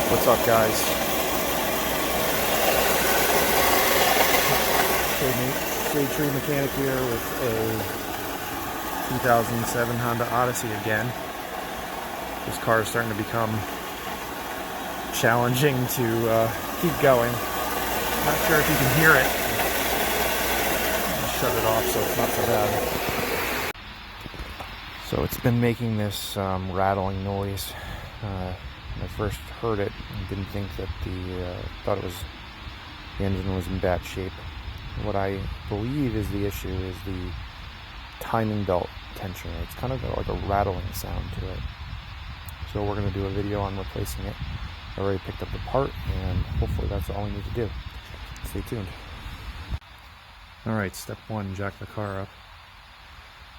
What's up, guys? Shade Tree Mechanic here with a 2007 Honda Odyssey again. This car is starting to become challenging to keep going. Not sure if you can hear it. I'll shut it off so it's not so bad. So it's been making this rattling noise. When I first heard it, I didn't think that thought the engine was in bad shape. What I believe is the issue is the timing belt tensioner. It's kind of like a rattling sound to it. So we're going to do a video on replacing it. I already picked up the part, and hopefully that's all we need to do. Stay tuned. Alright, step one, jack the car up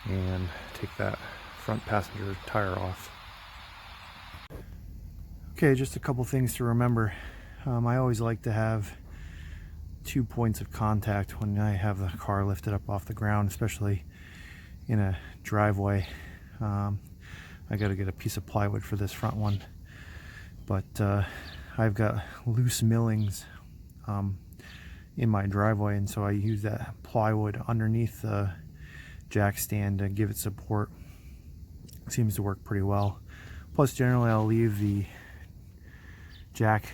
and take that front passenger tire off. Okay, just a couple things to remember. I always like to have 2 points of contact when I have the car lifted up off the ground, especially in a driveway. I got to get a piece of plywood for this front one, but I've got loose millings in my driveway, and so I use that plywood underneath the jack stand to give it support. It seems to work pretty well. Plus, generally I'll leave the jack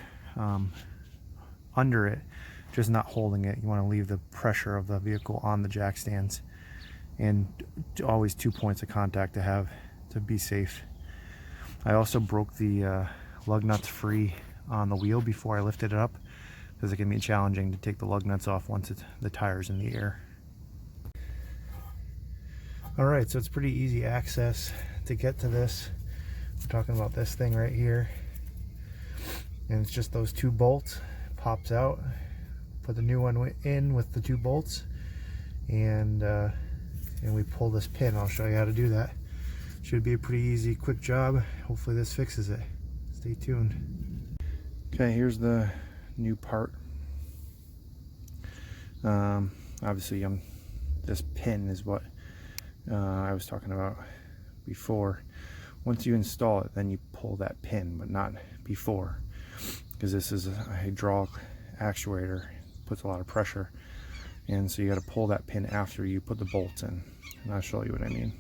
under it, just not holding it. You want to leave the pressure of the vehicle on the jack stands, and always 2 points of contact to have to be safe. I also broke the lug nuts free on the wheel before I lifted it up, because it can be challenging to take the lug nuts off once the tire's in the air. Alright, so it's pretty easy access to get to this. We're talking about this thing right here, and it's just those 2 bolts. Pops out, put the new one in with the 2 bolts, and we pull this pin. I'll show you how to do that. Should be a pretty easy, quick job. Hopefully this fixes it. Stay tuned. Okay, here's the new part. Obviously this pin is what I was talking about before. Once you install it, then you pull that pin, but not before, because this is a hydraulic actuator. It puts a lot of pressure, and so you got to pull that pin after you put the bolts in, and I'll show you what I mean.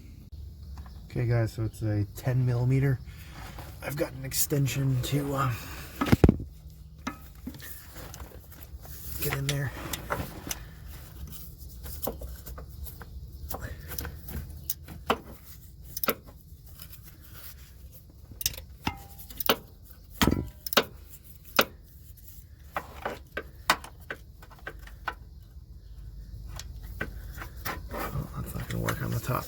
Okay guys, so it's a 10 millimeter. I've got an extension to get in there. Work on the top.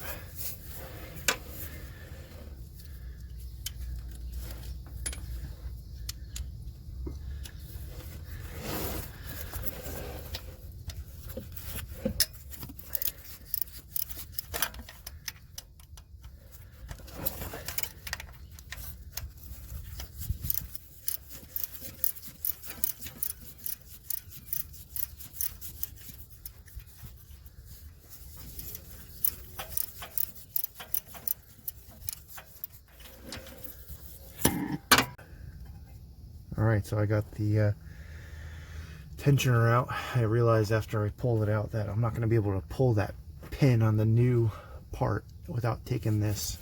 Alright, so I got the tensioner out. I realized after I pulled it out that I'm not going to be able to pull that pin on the new part without taking this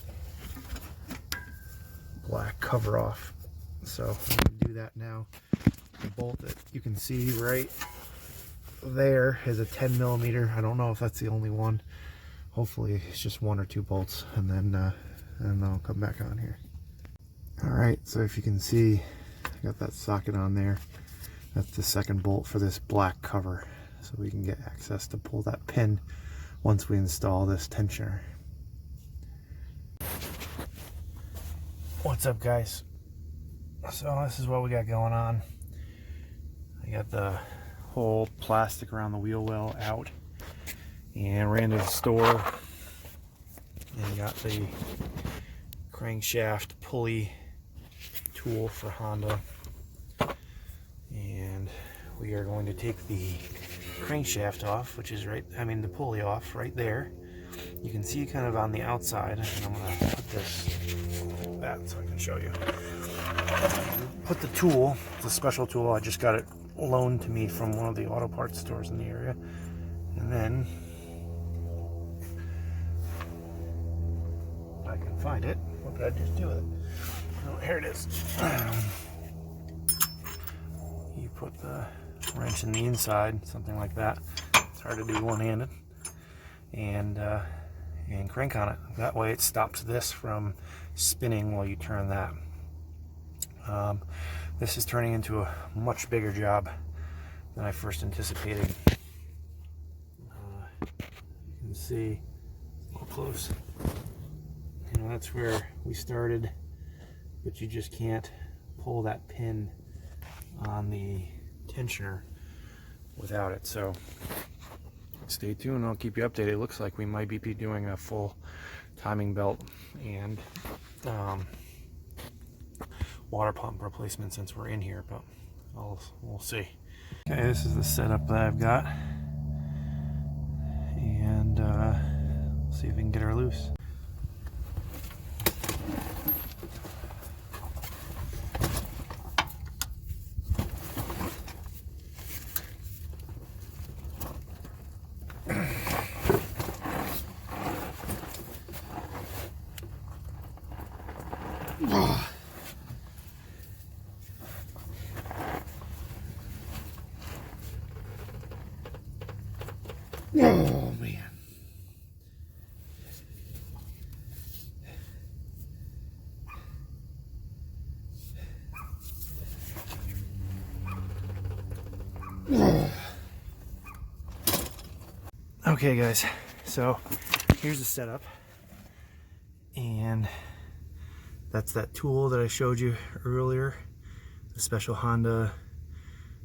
black cover off. So I'm going to do that now. The bolt that you can see right there is a 10 millimeter. I don't know if that's the only one. Hopefully it's just 1 or 2 bolts, and then I'll come back on here. Alright, so if you can see, I got that socket on there. That's the second bolt for this black cover, so we can get access to pull that pin once we install this tensioner. What's up, guys? So this is what we got going on. I got the whole plastic around the wheel well out, and ran to the store and got the crankshaft pulley tool for Honda, and we are going to take the crankshaft off, which is the pulley off right there. You can see kind of on the outside, and I'm going to put this like that so I can show you. put the tool, it's a special tool, I just got it loaned to me from one of the auto parts stores in the area. And then, if I can find it, what did I just do with it? Oh, here it is. You put the wrench in the inside, something like that. It's hard to do one-handed. And crank on it. That way it stops this from spinning while you turn that. This is turning into a much bigger job than I first anticipated. You can see a little close. You know, that's where we started, but you just can't pull that pin on the tensioner without it. So stay tuned, I'll keep you updated. It looks like we might be doing a full timing belt and water pump replacement since we're in here, but we'll see. Okay, this is the setup that I've got, and see if we can get her loose. Oh man. Okay guys, so here's the setup, and that's that tool that I showed you earlier, the special Honda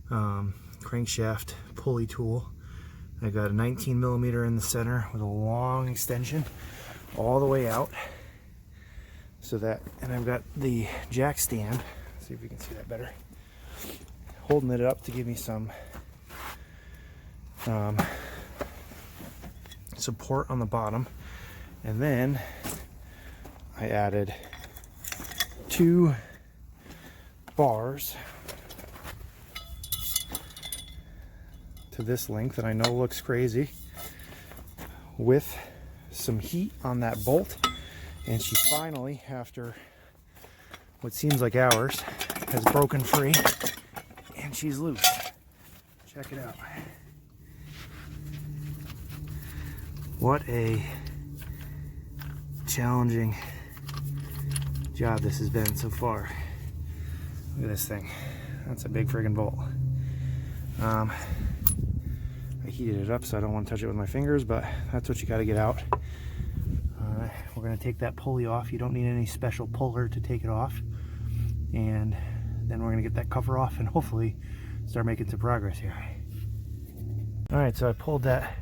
crankshaft pulley tool. I got a 19mm in the center with a long extension all the way out, so that, and I've got the jack stand, see if we can see that better, holding it up to give me some support on the bottom. And then I added 2 bars to this length that I know looks crazy, with some heat on that bolt, and she finally, after what seems like hours, has broken free and she's loose. Check it out. What a challenging job this has been so far. Look at this thing. That's a big friggin' bolt. I heated it up so I don't want to touch it with my fingers, but that's what you got to get out. We're going to take that pulley off. You don't need any special puller to take it off. And then we're going to get that cover off and hopefully start making some progress here. Alright, so I pulled that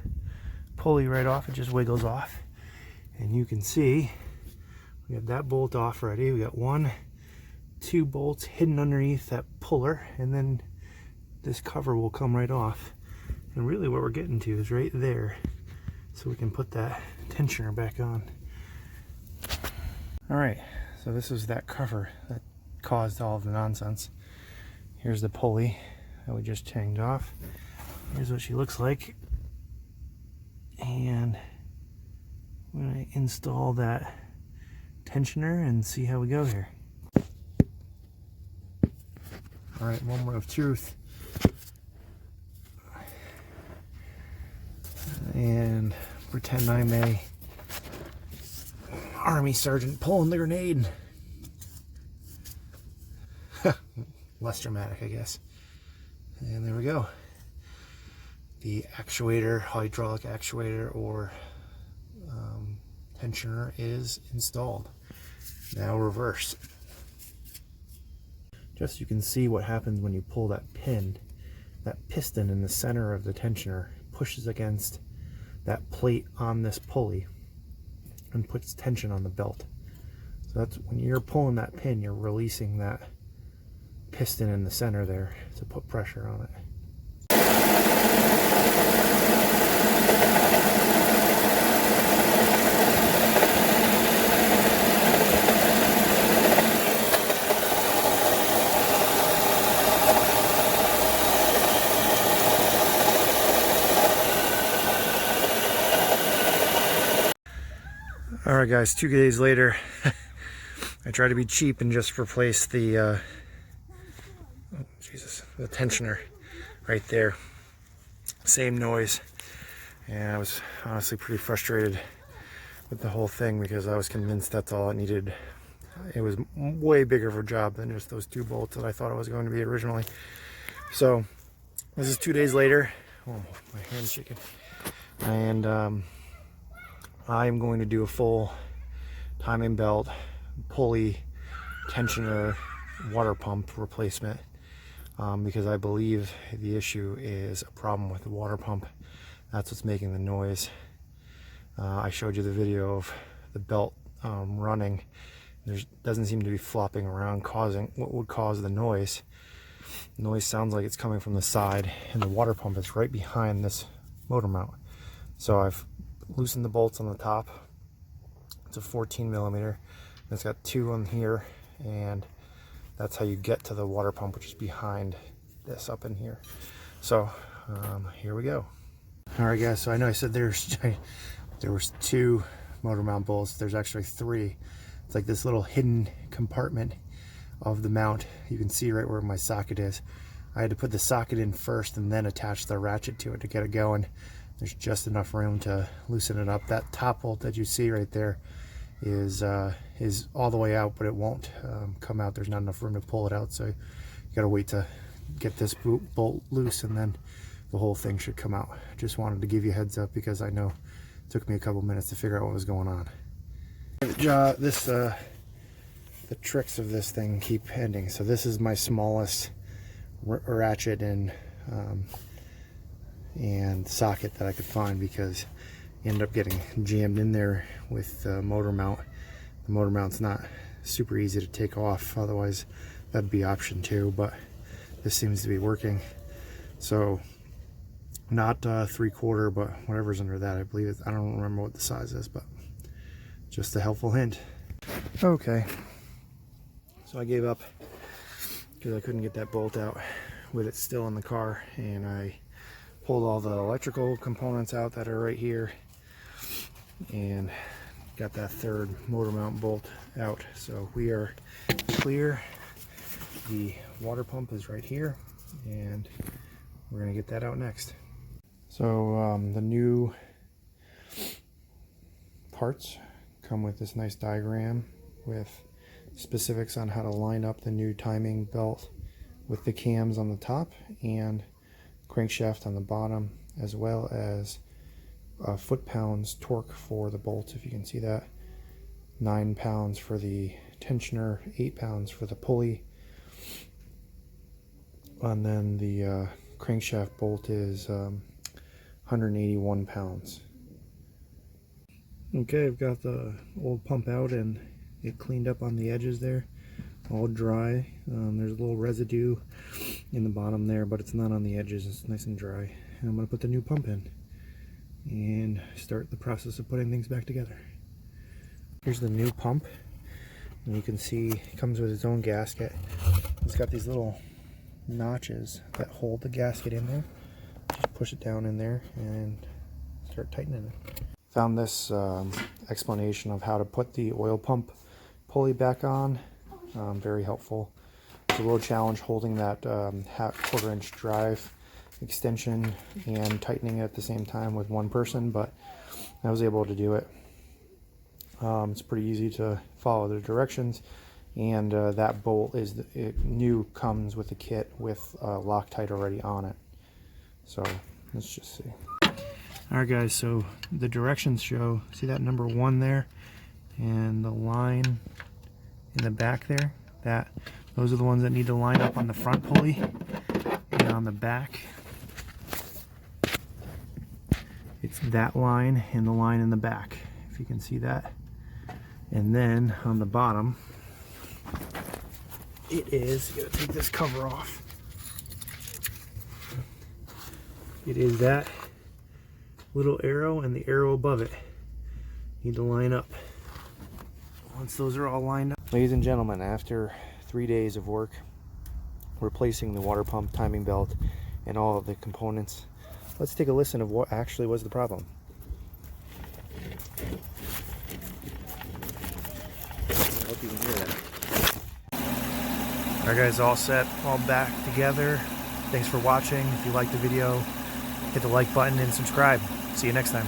pulley right off. It just wiggles off. And you can see we got that bolt off already. We got 1, 2 bolts hidden underneath that puller, and then this cover will come right off. And really what we're getting to is right there, so we can put that tensioner back on. Alright, so this is that cover that caused all of the nonsense. Here's the pulley that we just changed off. Here's what she looks like. And I'm going to install that tensioner and see how we go here. Alright, moment of truth. And pretend I'm a army sergeant pulling the grenade. Less dramatic, I guess. And there we go. The actuator, hydraulic actuator or tensioner is installed. Now reverse. Just so you can see what happens when you pull that pin. That piston in the center of the tensioner pushes against that plate on this pulley and puts tension on the belt. So that's when you're pulling that pin, you're releasing that piston in the center there to put pressure on it. Alright guys, 2 days later, I tried to be cheap and just replace the, the tensioner right there. Same noise. And I was honestly pretty frustrated with the whole thing because I was convinced that's all it needed. It was way bigger of a job than just those 2 bolts that I thought it was going to be originally. So, this is 2 days later. Oh, my hand's shaking. And I'm going to do a full timing belt, pulley, tensioner, water pump replacement because I believe the issue is a problem with the water pump. That's what's making the noise. I showed you the video of the belt running. There doesn't seem to be flopping around, causing what would cause the noise. The noise sounds like it's coming from the side, and the water pump is right behind this motor mount. So I've loosened the bolts on the top. It's a 14 millimeter. It's got 2 on here, and that's how you get to the water pump, which is behind this up in here. So here we go. All right, guys. So I know I said there was 2 motor mount bolts. There's actually 3. It's like this little hidden compartment of the mount. You can see right where my socket is. I had to put the socket in first and then attach the ratchet to it to get it going. There's just enough room to loosen it up. That top bolt that you see right there is all the way out, but it won't come out. There's not enough room to pull it out, so you gotta wait to get this bolt loose, and then the whole thing should come out. Just wanted to give you a heads up because I know it took me a couple minutes to figure out what was going on. The tricks of this thing keep ending. So this is my smallest ratchet and socket that I could find because you end up getting jammed in there with the motor mount. The motor mount's not super easy to take off, otherwise that'd be option 2, but this seems to be working. So not 3/4, but whatever's under that, I believe it's, I don't remember what the size is, but just a helpful hint. Okay, so I gave up because I couldn't get that bolt out with it still in the car, and I pulled all the electrical components out that are right here and got that 3rd motor mount bolt out. So we are clear. The water pump is right here, and we're going to get that out next. So the new parts come with this nice diagram with specifics on how to line up the new timing belt with the cams on the top and crankshaft on the bottom, as well as foot-pounds torque for the bolts, if you can see that. 9 pounds for the tensioner, 8 pounds for the pulley, and then the crankshaft bolt is 181 pounds. Okay, I've got the old pump out and it cleaned up on the edges there, all dry. There's a little residue in the bottom there, but it's not on the edges. It's nice and dry. And I'm going to put the new pump in and start the process of putting things back together. Here's the new pump, and you can see it comes with its own gasket. It's got these little notches that hold the gasket in there. Just push it down in there and start tightening it. Found this explanation of how to put the oil pump pulley back on. Very helpful. It's a little challenge holding that 1/4 inch drive extension and tightening it at the same time with one person, but I was able to do it. It's pretty easy to follow the directions, and that bolt is new, comes with the kit with Loctite already on it. So let's just see. Alright guys, so the directions show, see that number 1 there and the line in the back there, those are the ones that need to line up on the front pulley, and on the back it's that line and the line in the back, if you can see that. And then on the bottom it is, you gotta take this cover off, it is that little arrow and the arrow above it need to line up. Once those are all lined up, ladies and gentlemen, after 3 days of work replacing the water pump, timing belt, and all of the components, let's take a listen of what actually was the problem. hope you can hear that. Alright guys, all set, all back together. Thanks for watching. If you liked the video, hit the like button and subscribe. See you next time.